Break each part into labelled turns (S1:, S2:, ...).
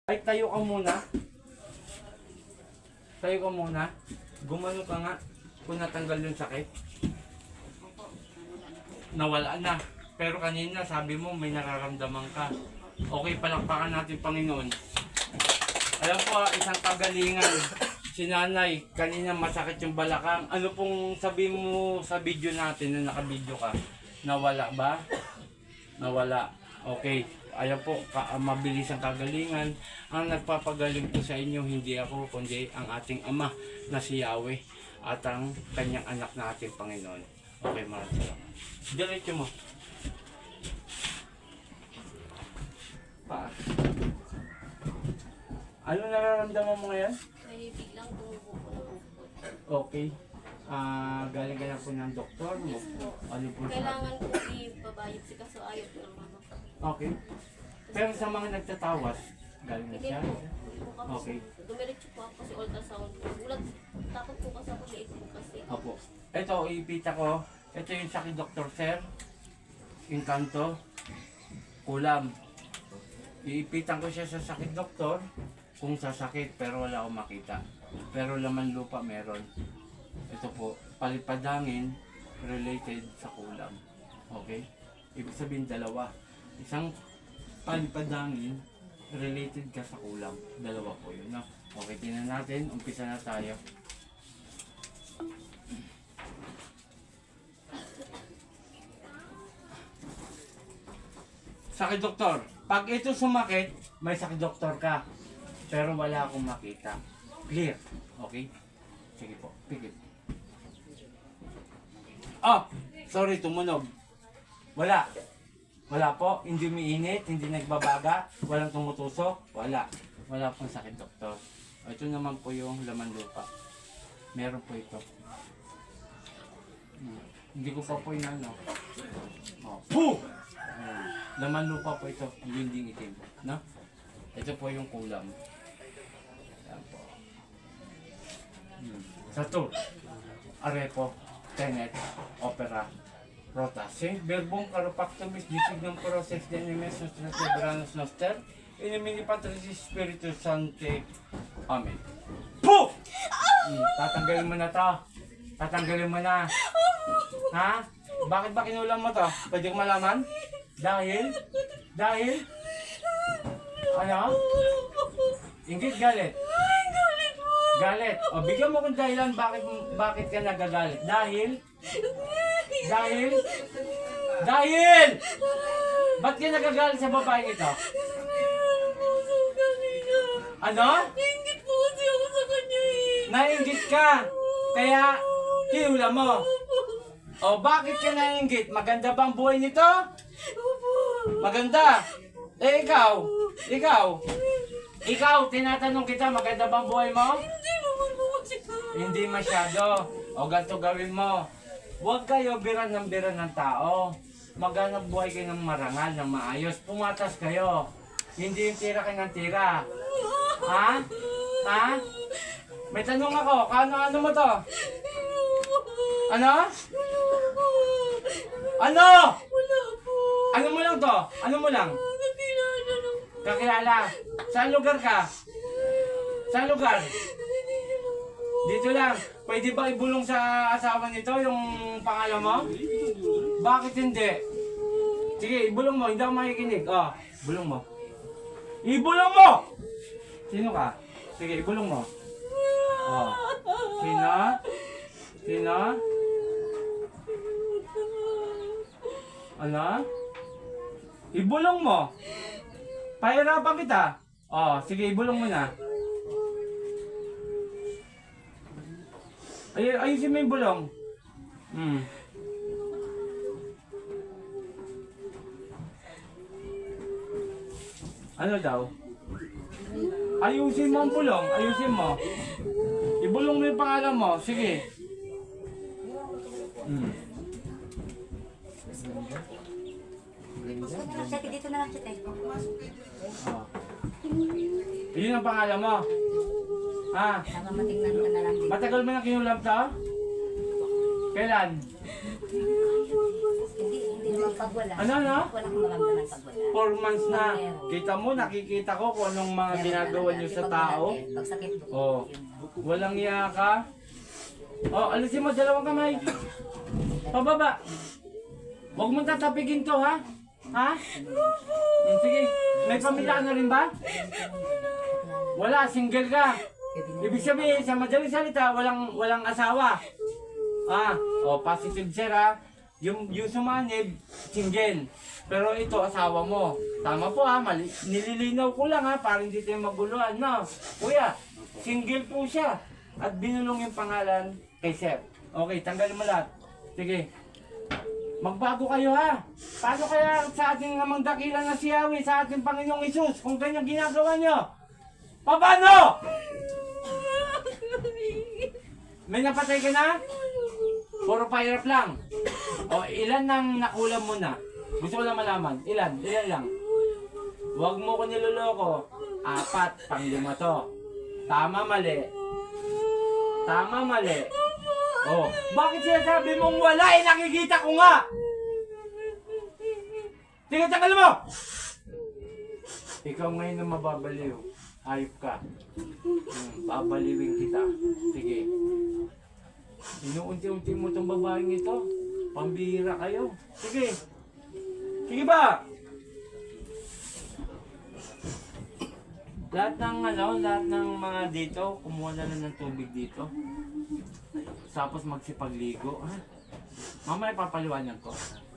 S1: Ay, tayo ka muna. Tayo ka muna. Gumano ka nga kung natanggal yung sakit. Nawala na. Pero kanina sabi mo may nararamdaman ka. Okay, palakpakan natin Panginoon. Alam po, isang kagalingan. Si nanay, kanina masakit yung balakang. Ano pong sabi mo sa video natin na nakabidyo ka? Nawala ba? Nawala. Okay. Ayan po, mabilis ang kagalingan. Ang nagpapagaling po sa inyo, hindi ako, kundi ang ating Ama na si Yahweh at ang kanyang anak na ating Panginoon. Okay, maraming salamat. Diretso mo. Pa. Ano nararamdaman mo ngayon?
S2: May biglang tumubo na bukod.
S1: Okay. Galing ka na po ng doktor mo.
S2: Yes po.
S1: Ano po
S2: Kailangan po ipabayad si kaso ayaw po ng mama.
S1: Okay. Pero sa mga nagtatawas, galing na
S2: Hindi
S1: siya?
S2: po. Kasi
S1: Okay.
S2: dumiretso po ako kasi ultrasound po. Gulat, takot po kasi ako liit po kasi.
S1: Opo. Ito, ipita ko. Ito yung sakit Dr. Sir. Inkanto. Kulam. Iipitan ko siya sa sakit doktor kung sasakit pero wala akong makita. Pero laman lupa meron. Ito po, palipadangin related sa kulam. Okay? Ibig sabihin dalawa. Isang palipadangin related ka sa kulam. Dalawa po yun. No? Okay, tingnan natin. Umpisa na tayo. Sakit doktor. Pag ito sumakit, may sakit doktor ka. Pero wala akong makita. Clear. Okay? Sige po. Pigit. Oh! Sorry, tumunog. Wala. Wala po. Hindi umiinit, hindi nagbabaga, walang tumutusok. Wala. Wala pong sakit doktor. Ito naman po yung laman lupa. Meron po ito. Hindi ko pa po inano. Oh. Puh! Laman lupa po ito, hindi itim, no? Ito po yung kulam. Yan po. Sa to, arepo, tenet, opera, rota. Saint verbum caropactomis, disig ng process de nemes nostra soberanus noster, in nomine Patris Spiritus Sancti. Amen. Puh! Tatanggalin mo na to. Tatanggalin mo na. Ha? Bakit ba kinulam mo to? Pwede ko malaman? Dahil? Ano? Inggit galit? Galit. O, bigyan mo kung dahilan bakit ka nagagalit. Dahil? Ba't ka nagagalit sa babae ito? Ano?
S2: Nainggit po kasi ako sa kanya eh.
S1: Nainggit ka. Kaya, kinulam mo. O, bakit ka nainggit? Maganda bang buhay nito? Maganda. Eh, ikaw, tinatanong kita, maganda bang buhay mo?
S2: Hindi naman po kasi.
S1: Hindi masyado. O, ganito gawin mo. Huwag kayo biran ng tao. Maghanap buhay kayo ng marangal, ng maayos. Pumatas kayo. Hindi yung tira kayo ng tira. Ha? Ha? May tanong ako, ano mo to? Ano? Ano?
S2: Wala po.
S1: Ano mo lang to? Ano mo lang?
S2: Nakilala lang po.
S1: Kakilala. Saan lugar ka? Saan lugar? Dito lang. Pwede ba ibulong sa asawa nito yung pangalan mo? Bakit hindi? Sige, ibulong mo. Hindi ako makikinig. Oh, bulong mo. Ibulong mo! Sino ka? Sige, ibulong mo. Oh. Sino? Ano? Ibulong mo. Pahirapan kita. Oh, sige, ibulong mo na. Ayusin mo yung bulong. Ano daw? Ayusin mo ang bulong. Ayusin mo. Ibulong mo yung pangalan mo. Sige.
S3: Sige, dito na lang siya, te.
S1: Oh. Yun ang pangalan mo. Ha?
S3: Tama, matingnan ka na lang dito.
S1: Matagal mo na kinulam to? Kailan?
S3: Hindi naman Pag wala.
S1: Ano, ano?
S3: Wala kang maramdaman pag wala.
S1: 4 months na. Kita mo, nakikita ko kung anong mga ginagawa niyo sa tao.
S3: Pag sakit mo.
S1: Oh. Walang iya ka. Oh, alisin mo dalawang kamay. Pababa. Huwag mong tatapigin to, ha? Ha? Sige. May pamilya ka na rin ba? Wala, single ka. Ibig sabihin, sa madaling salita, walang asawa. Ah, positive sir ha. Yung sumanib, single. Pero ito, asawa mo. Tama po ha, nililinaw ko lang ha, para hindi tayo maguluhan, no? Kuya, single po siya. At binulong yung pangalan kay sir. Okay, tanggalin mo lahat. Sige. Magbago kayo ha. Paano kaya sa ating namang dakila na si Yahweh, sa ating Panginoong Isus, kung ganyan ginagawa nyo? Paano? May napatay ka na? Puro pahirap lang. O, ilan nang nakulam mo na? Gusto ko lang malaman. Ilan? Ilan lang? Huwag mo ko niloloko. 4, 5 to. Tama, mali. Tama, mali. Oh, bakit sinasabi mong wala? Eh, nakikita ko nga! Sige, tagal mo! Ikaw ngayon na mababaliw. Hayop ka. Babaliwin kita. Sige. Inuunti-unti mo itong babaeng ito. Pambihira kayo. Sige. Sige ba? Lahat ng mga dito, kumuha na lang ng tubig dito. Tapos magsipagligo. Ha? Mamaya papaliwanag ko.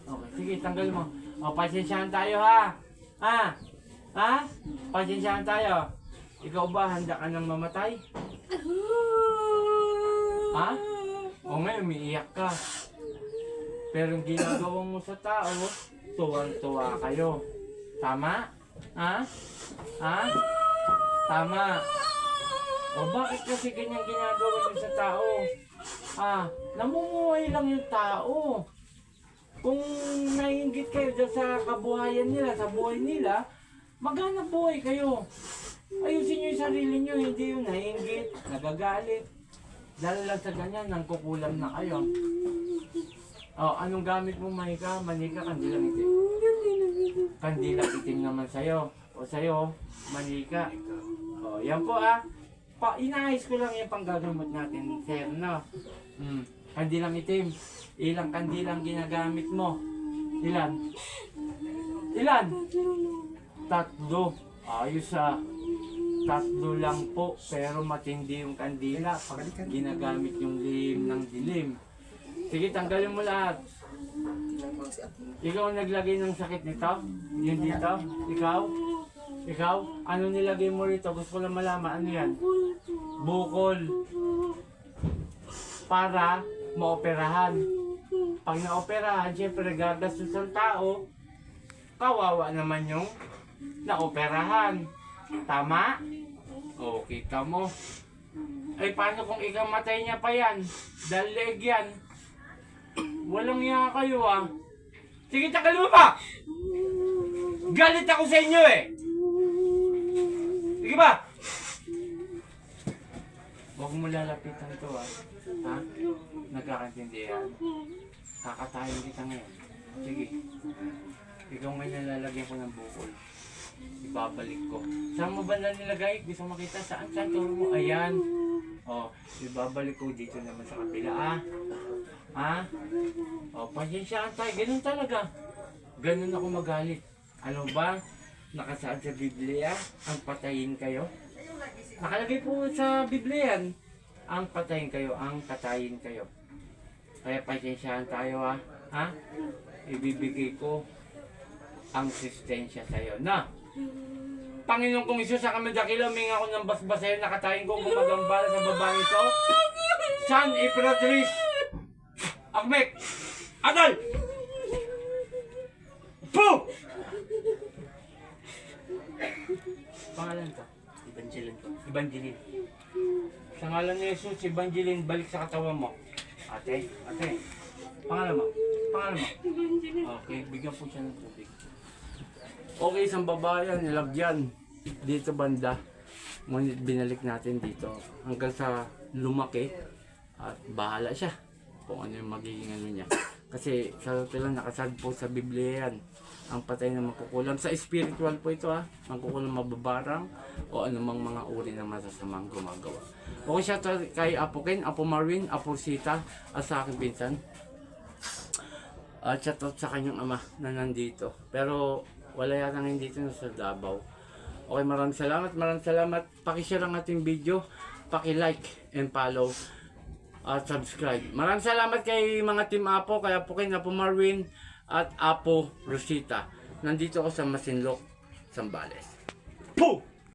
S1: Okay, sige, tanggal mo. O, pasensyahan tayo ha. Ha? Ha? Pasensyahan tayo. Ikaw ba, handa ka nang mamatay? Ha? O ngayon, umiiyak ka. Pero yung ginagawa mo sa tao, tuwang-tuwa kayo. Tama? Ha? Ha? Tama. O bakit kasi ganyan ginagawa niyo sa tao? Namumuhay lang yung tao. Kung naiinggit kayo dyan sa kabuhayan nila, sa buhay nila, maghanap buhay kayo. Ayusin nyo yung sarili nyo, hindi yung naiinggit, nagagalit. Dahil lang sa ganyan, nangkukulam na kayo. O, anong gamit mo, Manika? Manika, kandilang itim. Kandilang itim naman sa'yo. O sa'yo, Manika. O, yan po inaayos ko lang yung panggagamot natin, sir, no? Kandilang itim. Ilang kandilang ginagamit mo? Ilan? Ilan? 3. Ayos ah. 3 lang po, pero matindi yung kandila pag ginagamit yung lihim ng dilim. Sige, tanggalin mo lahat. Ikaw ang naglagay ng sakit nito? Yun dito? Ikaw? Ikaw? Ano nilagay mo rito? Gusto ko lang malaman. Ano yan? Bukol. Para maoperahan. Pag naoperahan, syempre gagastos ang tao. Kawawa naman yung naoperahan. Tama? O, kita mo. Ay, paano kung ikamatay niya pa yan? Dalig yan. Walang iya kayo Sige, tagal mo pa! Galit ako sa inyo eh! Sige ba? Huwag mo lalapitan to ha? Nagkakaintindihan. Kakatayin kita ngayon. Sige. Ikaw ngayon nalalagyan ko ng bukol. Ibabalik ko. Saan mo ba na nilagay? Gusto makita? Saan? Turo mo? Ayan. O, ibabalik ko dito naman sa kabila O, pasyensyahan tayo. Ganun talaga. Ganun ako magalit. Ano ba? Nakasaad sa Biblia, ang patayin kayo. Nakalagay po sa Biblia yan. Ang patayin kayo, ang katayin kayo. Kaya pasyensyahan tayo ha? Ibibigay ko ang sistensya sa'yo. Na! Panginoon kong Isus, sa kami dakila, huminga ako ng basbasayo, nakatayin ko gumagambala sa babae ito. San Imperatriz Akmek Adal! Puh! Pangalan ka? Evangeline. Sa ngalan ni Jesus, Evangeline, balik sa katawan mo. Ate. Pangalan mo? Okay, bigyan po siya ng tubig. Okay, isang babae yan, nilagyan dito banda. Ngunit binalik natin dito hanggang sa lumaki at bahala siya kung ano yung magiging ano niya. Kasi sa totoo lang, nakasad po sa Biblia yan. Ang patay na makukulam. Sa spiritual po ito makukulam, mababarang, o anumang mga uri ng masasamang gumagawa. Okay siya kay Apo Ken, Apo Marvin, Apo Sita, at sa aking pinsan. At shout out sa kanyang ama na nandito. Pero wala yata ngayon dito, sa Davao. Okay, maraming salamat. Pakishare ang ating video, paki-like and follow at subscribe. Maraming salamat kay mga Team Apo, kay Apo Ken, Apo Marvin, at Apo Rosita. Nandito ako sa Masinloc, Zambales. Pooh!